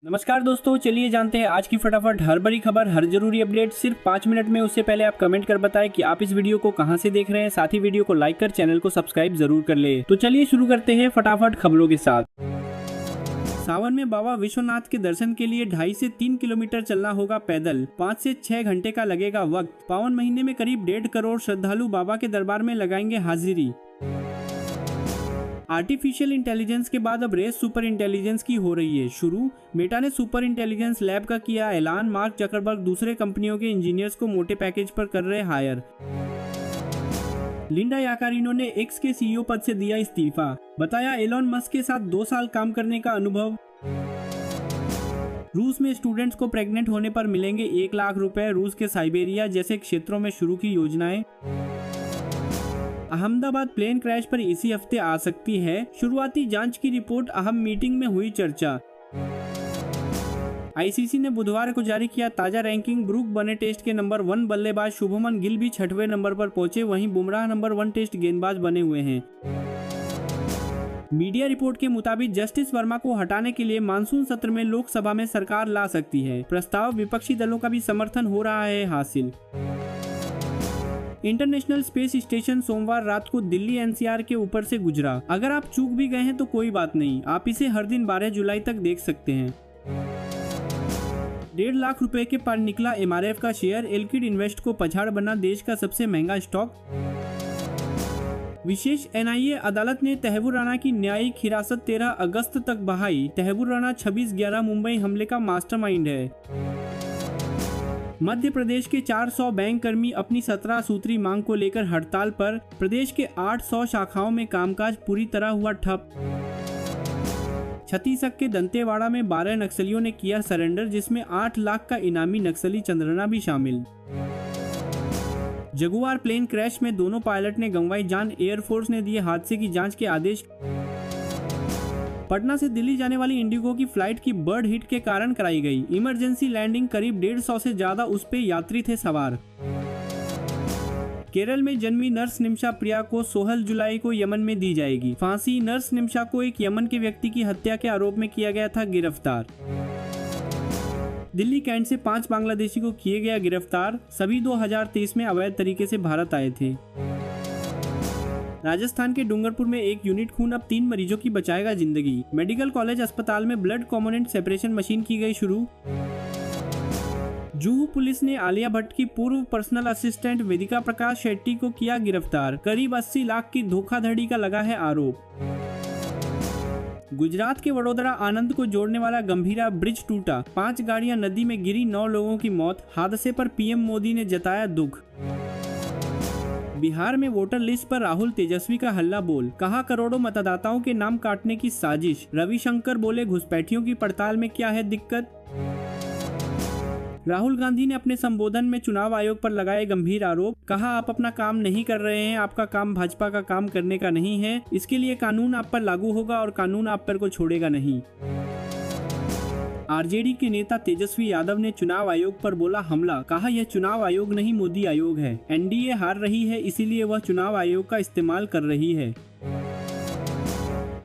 नमस्कार दोस्तों, चलिए जानते हैं आज की फटाफट हर बड़ी खबर, हर जरूरी अपडेट सिर्फ 5 मिनट में। उससे पहले आप कमेंट कर बताएं कि आप इस वीडियो को कहां से देख रहे हैं। साथ ही वीडियो को लाइक कर चैनल को सब्सक्राइब जरूर कर ले। तो चलिए शुरू करते हैं फटाफट खबरों के साथ। सावन में बाबा विश्वनाथ के दर्शन के लिए 2.5 से 3 किलोमीटर चलना होगा पैदल। 5 से 6 घंटे का लगेगा वक्त। पावन महीने में करीब 1.5 करोड़ श्रद्धालु बाबा के दरबार में लगाएंगे हाजिरी। आर्टिफिशियल इंटेलिजेंस के बाद अब रेस सुपर इंटेलिजेंस की हो रही है शुरू। मेटा ने सुपर इंटेलिजेंस लैब का किया ऐलान। मार्क जकरबर्ग दूसरे कंपनियों के इंजीनियर्स को मोटे पैकेज पर कर रहे हायर। लिंडा याकारिनो ने एक्स के सीईओ पद से दिया इस्तीफा। बताया एलोन मस्क के साथ 2 साल काम करने का अनुभव। रूस में स्टूडेंट्स को प्रेग्नेंट होने पर मिलेंगे 1 लाख रुपए। रूस के साइबेरिया जैसे क्षेत्रों में शुरू की योजनाएं। अहमदाबाद प्लेन क्रैश पर इसी हफ्ते आ सकती है शुरुआती जांच की रिपोर्ट। अहम मीटिंग में हुई चर्चा। आईसीसी ने बुधवार को जारी किया ताजा रैंकिंग। ब्रूक बने टेस्ट के नंबर 1 बल्लेबाज। शुभमन गिल भी 6वें नंबर पर पहुंचे। वहीं बुमराह नंबर 1 टेस्ट गेंदबाज बने हुए हैं। मीडिया रिपोर्ट के मुताबिक जस्टिस वर्मा को हटाने के लिए मानसून सत्र में लोकसभा में सरकार ला सकती है। प्रस्ताव विपक्षी दलों का भी समर्थन हो रहा है हासिल। इंटरनेशनल स्पेस स्टेशन सोमवार रात को दिल्ली एनसीआर के ऊपर से गुजरा। अगर आप चूक भी गए हैं तो कोई बात नहीं, आप इसे हर दिन 12 जुलाई तक देख सकते हैं। 1.5 लाख रुपए के पार निकला एमआरएफ का शेयर। एलकिड इन्वेस्ट को पछाड़ बना देश का सबसे महंगा स्टॉक। विशेष एनआईए अदालत ने तहव्वुर राणा की न्यायिक हिरासत 13 अगस्त तक बढ़ाई। तहव्वुर राणा 26/11 मुंबई हमले का मास्टरमाइंड है। मध्य प्रदेश के 400 बैंक कर्मी अपनी 17 सूत्री मांग को लेकर हड़ताल पर। प्रदेश के 800 शाखाओं में कामकाज पूरी तरह हुआ ठप। छत्तीसगढ़ के दंतेवाड़ा में 12 नक्सलियों ने किया सरेंडर, जिसमें 8 लाख का इनामी नक्सली चंद्रना भी शामिल। जगुआर प्लेन क्रैश में दोनों पायलट ने गंवाई जान। एयरफोर्स ने दिए हादसे की जांच के आदेश। पटना से दिल्ली जाने वाली इंडिगो की फ्लाइट की बर्ड हिट के कारण कराई गई इमरजेंसी लैंडिंग। करीब 150 से ज्यादा उस पे यात्री थे सवार। केरल में जन्मी नर्स निमिषा प्रिया को 16 जुलाई को यमन में दी जाएगी फांसी। नर्स निमिषा को एक यमन के व्यक्ति की हत्या के आरोप में किया गया था गिरफ्तार। दिल्ली कैंट से 5 बांग्लादेशी को किए गया गिरफ्तार। सभी 2023 में अवैध तरीके से भारत आए थे। राजस्थान के डूंगरपुर में 1 यूनिट खून अब 3 मरीजों की बचाएगा जिंदगी। मेडिकल कॉलेज अस्पताल में ब्लड कॉम्पोनेंट सेपरेशन मशीन की गई शुरू। जुहू पुलिस ने आलिया भट्ट की पूर्व पर्सनल असिस्टेंट वेदिका प्रकाश शेट्टी को किया गिरफ्तार। करीब 80 लाख की धोखाधड़ी का लगा है आरोप। गुजरात के वडोदरा आनंद को जोड़ने वाला गंभीरा ब्रिज टूटा। 5 गाड़ियां नदी में गिरी, 9 लोगों की मौत। हादसे पर पीएम मोदी ने जताया दुख। बिहार में वोटर लिस्ट पर राहुल तेजस्वी का हल्ला बोल। कहा करोड़ों मतदाताओं के नाम काटने की साजिश। रविशंकर बोले घुसपैठियों की पड़ताल में क्या है दिक्कत। राहुल गांधी ने अपने संबोधन में चुनाव आयोग पर लगाए गंभीर आरोप। कहा आप अपना काम नहीं कर रहे हैं, आपका काम भाजपा का काम करने का नहीं है। इसके लिए कानून आप पर लागू होगा और कानून आप पर को छोड़ेगा नहीं। आरजेडी के नेता तेजस्वी यादव ने चुनाव आयोग पर बोला हमला। कहा यह चुनाव आयोग नहीं मोदी आयोग है। एनडीए हार रही है, इसीलिए वह चुनाव आयोग का इस्तेमाल कर रही है।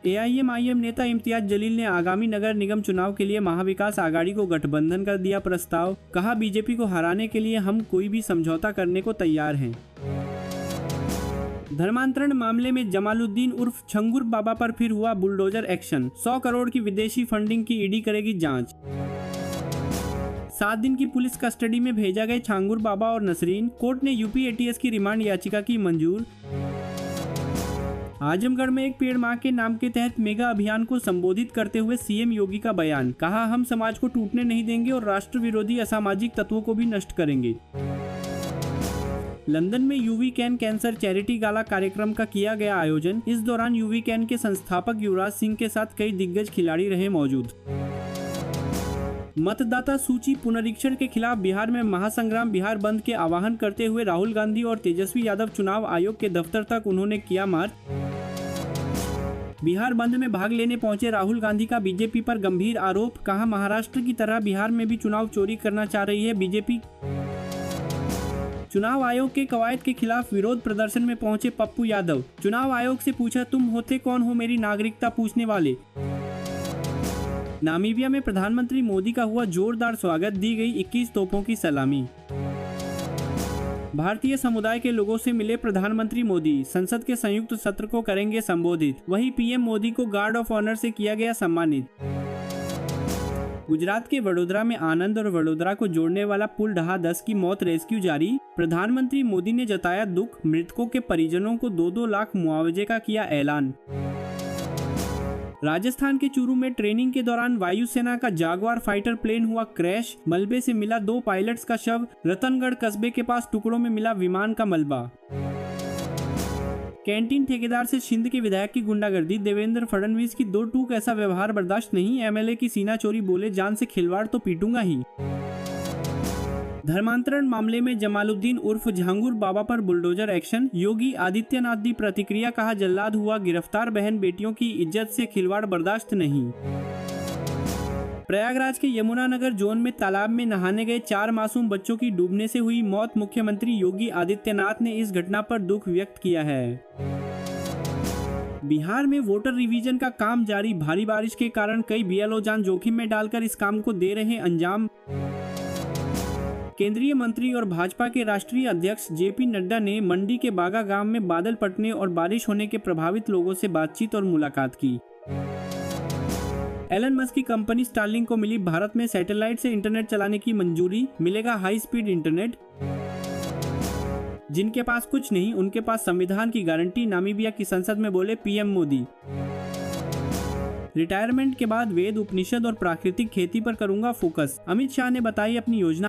एआईएमआईएम नेता इम्तियाज जलील ने आगामी नगर निगम चुनाव के लिए महाविकास आघाड़ी को गठबंधन कर दिया प्रस्ताव। कहा बीजेपी को हराने के लिए हम कोई भी समझौता करने को तैयार हैं। धर्मांतरण मामले में जमालुद्दीन उर्फ छंगुर बाबा पर फिर हुआ बुलडोजर एक्शन। 100 करोड़ की विदेशी फंडिंग की ईडी करेगी जांच। 7 दिन की पुलिस कस्टडी में भेजा गए छांगुर बाबा और नसरीन। कोर्ट ने यूपी एटीएस की रिमांड याचिका की मंजूर। आजमगढ़ में एक पेड़ मां के नाम के तहत मेगा अभियान को संबोधित करते हुए सीएम योगी का बयान। कहा हम समाज को टूटने नहीं देंगे और राष्ट्र विरोधी असामाजिक तत्वों को भी नष्ट करेंगे। लंदन में यूवी कैन कैंसर चैरिटी गाला कार्यक्रम का किया गया आयोजन। इस दौरान यूवी कैन के संस्थापक युवराज सिंह के साथ कई दिग्गज खिलाड़ी रहे मौजूद। मतदाता सूची पुनरीक्षण के खिलाफ बिहार में महासंग्राम। बिहार बंद के आह्वान करते हुए राहुल गांधी और तेजस्वी यादव चुनाव आयोग के दफ्तर तक उन्होंने किया मार्च। बिहार बंद में भाग लेने पहुंचे राहुल गांधी का बीजेपी पर गंभीर आरोप। कहा महाराष्ट्र की तरह बिहार में भी चुनाव चोरी करना चाह रही है बीजेपी। चुनाव आयोग के कवायद के खिलाफ विरोध प्रदर्शन में पहुंचे पप्पू यादव। चुनाव आयोग से पूछा तुम होते कौन हो मेरी नागरिकता पूछने वाले। नामीबिया में प्रधानमंत्री मोदी का हुआ जोरदार स्वागत, दी गई 21 तोपों की सलामी। भारतीय समुदाय के लोगों से मिले प्रधानमंत्री मोदी, संसद के संयुक्त सत्र को करेंगे संबोधित। वहीं पीएम मोदी को गार्ड ऑफ ऑनर से किया गया सम्मानित। गुजरात के वडोदरा में आनंद और वडोदरा को जोड़ने वाला पुल ढहा, 10 की मौत, रेस्क्यू जारी। प्रधानमंत्री मोदी ने जताया दुख, मृतकों के परिजनों को 2-2 लाख मुआवजे का किया ऐलान। राजस्थान के चूरू में ट्रेनिंग के दौरान वायुसेना का जागवार फाइटर प्लेन हुआ क्रैश, मलबे से मिला 2 पायलट्स का शव। रतनगढ़ कस्बे के पास टुकड़ों में मिला विमान का मलबा। कैंटीन ठेकेदार से सिंध के विधायक की गुंडागर्दी, देवेंद्र फडणवीस की 2 टूक, ऐसा व्यवहार बर्दाश्त नहीं। एमएलए की सीना चोरी, बोले जान से खिलवाड़ तो पीटूंगा ही। धर्मांतरण मामले में जमालुद्दीन उर्फ झांगुर बाबा पर बुलडोजर एक्शन, योगी आदित्यनाथ दी प्रतिक्रिया, कहा जल्लाद हुआ गिरफ्तार, बहन बेटियों की इज्जत से खिलवाड़ बर्दाश्त नहीं। प्रयागराज के यमुनानगर जोन में तालाब में नहाने गए 4 मासूम बच्चों की डूबने से हुई मौत, मुख्यमंत्री योगी आदित्यनाथ ने इस घटना पर दुख व्यक्त किया है। बिहार में वोटर रिवीजन का काम जारी, भारी बारिश के कारण कई बीएलओ जान जोखिम में डालकर इस काम को दे रहे अंजाम। केंद्रीय मंत्री और भाजपा के राष्ट्रीय अध्यक्ष जेपी नड्डा ने मंडी के बागा गांव में बादल फटने और बारिश होने के प्रभावित लोगों से बातचीत और मुलाकात की। एलन मस्क की कंपनी स्टारलिंक को मिली भारत में सैटेलाइट से इंटरनेट चलाने की मंजूरी, मिलेगा हाई स्पीड इंटरनेट। जिनके पास कुछ नहीं उनके पास संविधान की गारंटी, नामीबिया की संसद में बोले पीएम मोदी। रिटायरमेंट के बाद वेद, उपनिषद और प्राकृतिक खेती पर करूंगा फोकस, अमित शाह ने बताई अपनी योजना।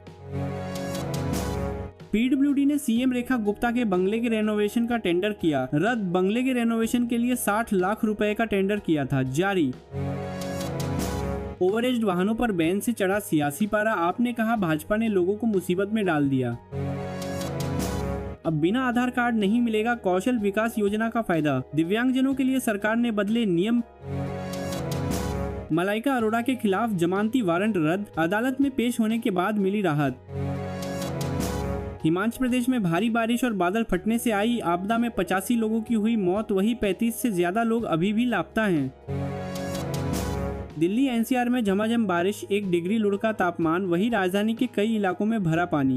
पीडब्ल्यूडी ने सीएम रेखा गुप्ता के बंगले के रेनोवेशन का टेंडर किया रद्द, बंगले के रेनोवेशन के लिए 60 लाख रुपए का टेंडर किया था जारी। ओवरेज्ड वाहनों पर बैन से चढ़ा सियासी पारा, आपने कहा भाजपा ने लोगों को मुसीबत में डाल दिया। अब बिना आधार कार्ड नहीं मिलेगा कौशल विकास योजना का फायदा, दिव्यांगजनों के लिए सरकार ने बदले नियम। मलाइका अरोड़ा के खिलाफ जमानती वारंट रद्द, अदालत में पेश होने के बाद मिली राहत। हिमाचल प्रदेश में भारी बारिश और बादल फटने से आई आपदा में 85 लोगों की हुई मौत, वही 35 से ज्यादा लोग अभी भी लापता हैं। दिल्ली एनसीआर में झमाझम बारिश, 1 डिग्री लुढ़का तापमान, वही राजधानी के कई इलाकों में भरा पानी।